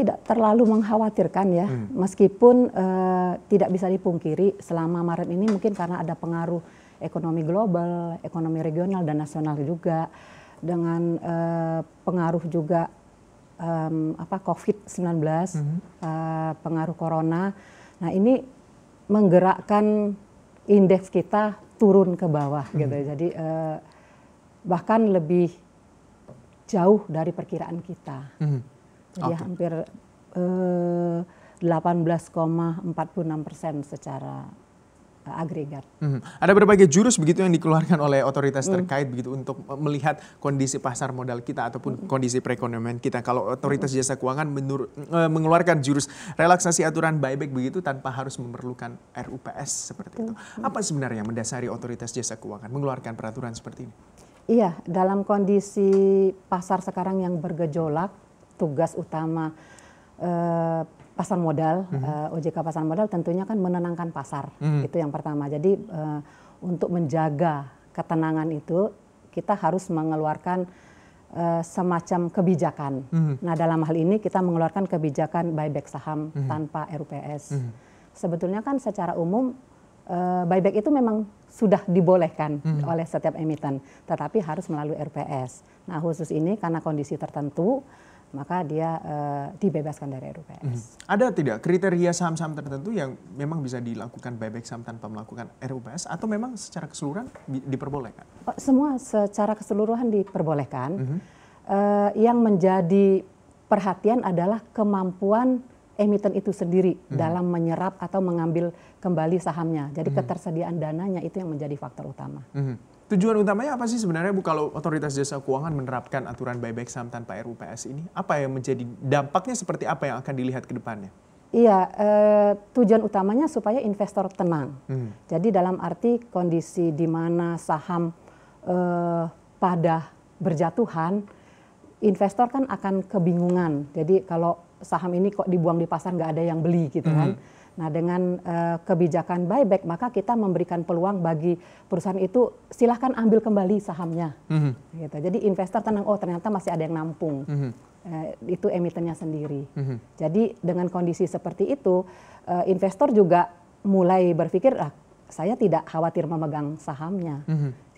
tidak terlalu mengkhawatirkan ya, meskipun tidak bisa dipungkiri selama Maret ini mungkin karena ada pengaruh ekonomi global, ekonomi regional dan nasional juga, dengan pengaruh juga COVID-19, pengaruh corona. Nah ini menggerakkan indeks kita turun ke bawah gitu. Jadi bahkan lebih jauh dari perkiraan kita. Jadi hampir 18,46% secara agregat. Ada berbagai jurus begitu yang dikeluarkan oleh otoritas terkait begitu untuk melihat kondisi pasar modal kita ataupun kondisi perekonomian kita. Kalau otoritas jasa keuangan mengeluarkan jurus relaksasi aturan buyback begitu tanpa harus memerlukan RUPS seperti itu. Apa sebenarnya yang mendasari otoritas jasa keuangan mengeluarkan peraturan seperti ini? Iya, dalam kondisi pasar sekarang yang bergejolak, tugas utama pasar modal, OJK pasar modal tentunya kan menenangkan pasar. Itu yang pertama. Jadi untuk menjaga ketenangan itu kita harus mengeluarkan semacam kebijakan. Nah dalam hal ini kita mengeluarkan kebijakan buyback saham tanpa RUPS. Sebetulnya kan secara umum buyback itu memang sudah dibolehkan oleh setiap emiten, tetapi harus melalui RUPS. Nah khusus ini karena kondisi tertentu, maka dia dibebaskan dari RUPS. Ada tidak kriteria saham-saham tertentu yang memang bisa dilakukan buyback saham tanpa melakukan RUPS atau memang secara keseluruhan diperbolehkan? Semua secara keseluruhan diperbolehkan. Yang menjadi perhatian adalah kemampuan emiten itu sendiri dalam menyerap atau mengambil kembali sahamnya. Jadi ketersediaan dananya itu yang menjadi faktor utama. Tujuan utamanya apa sih sebenarnya Bu kalau otoritas jasa keuangan menerapkan aturan buyback saham tanpa RUPS ini? Apa yang menjadi dampaknya seperti apa yang akan dilihat ke depannya? Iya, tujuan utamanya supaya investor tenang. Jadi dalam arti kondisi di mana saham pada berjatuhan, investor kan akan kebingungan. Jadi kalau saham ini kok dibuang di pasar nggak ada yang beli gitu kan. Nah dengan kebijakan buyback maka kita memberikan peluang bagi perusahaan itu silahkan ambil kembali sahamnya. Gitu. Jadi investor tenang, oh ternyata masih ada yang nampung. Itu emitennya sendiri. Jadi dengan kondisi seperti itu investor juga mulai berpikir saya tidak khawatir memegang sahamnya.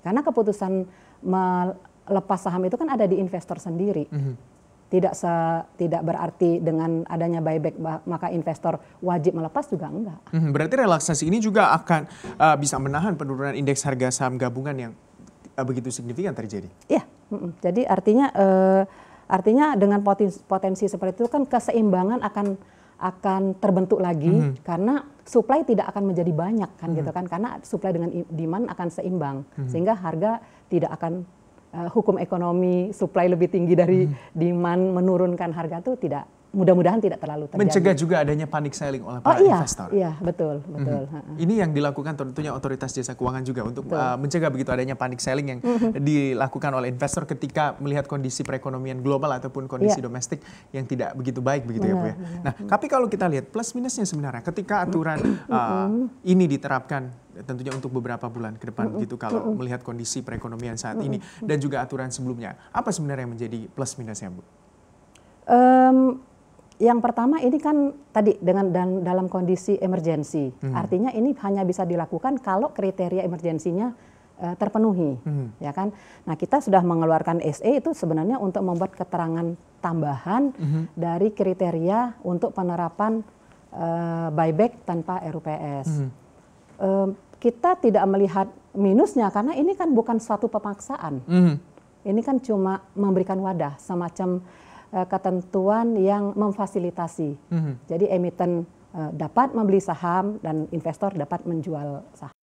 Karena keputusan melepas saham itu kan ada di investor sendiri. Tidak berarti dengan adanya buyback maka investor wajib melepas juga enggak. Berarti relaksasi ini juga akan bisa menahan penurunan indeks harga saham gabungan yang begitu signifikan terjadi. Iya, jadi artinya dengan potensi seperti itu kan keseimbangan akan terbentuk lagi karena supply tidak akan menjadi banyak kan gitu kan, karena supply dengan demand akan seimbang sehingga harga tidak akan hukum ekonomi supply lebih tinggi dari demand menurunkan harga itu tidak, mudah-mudahan tidak terlalu terjadi. Mencegah juga adanya panic selling oleh para investor. Iya, betul. Ini yang dilakukan tentunya otoritas jasa keuangan juga untuk mencegah begitu adanya panic selling yang dilakukan oleh investor ketika melihat kondisi perekonomian global ataupun kondisi domestik yang tidak begitu baik begitu ya Bu ya. Nah, tapi kalau kita lihat plus minusnya sebenarnya ketika aturan ini diterapkan tentunya untuk beberapa bulan ke depan begitu kalau melihat kondisi perekonomian saat ini dan juga aturan sebelumnya, apa sebenarnya yang menjadi plus minusnya Bu? Yang pertama ini kan tadi dalam kondisi emergensi, artinya ini hanya bisa dilakukan kalau kriteria emergensinya terpenuhi, ya kan? Nah kita sudah mengeluarkan SE itu sebenarnya untuk membuat keterangan tambahan dari kriteria untuk penerapan buyback tanpa RUPS. Kita tidak melihat minusnya karena ini kan bukan suatu pemaksaan, ini kan cuma memberikan wadah semacam ketentuan yang memfasilitasi. Jadi emiten dapat membeli saham dan investor dapat menjual saham.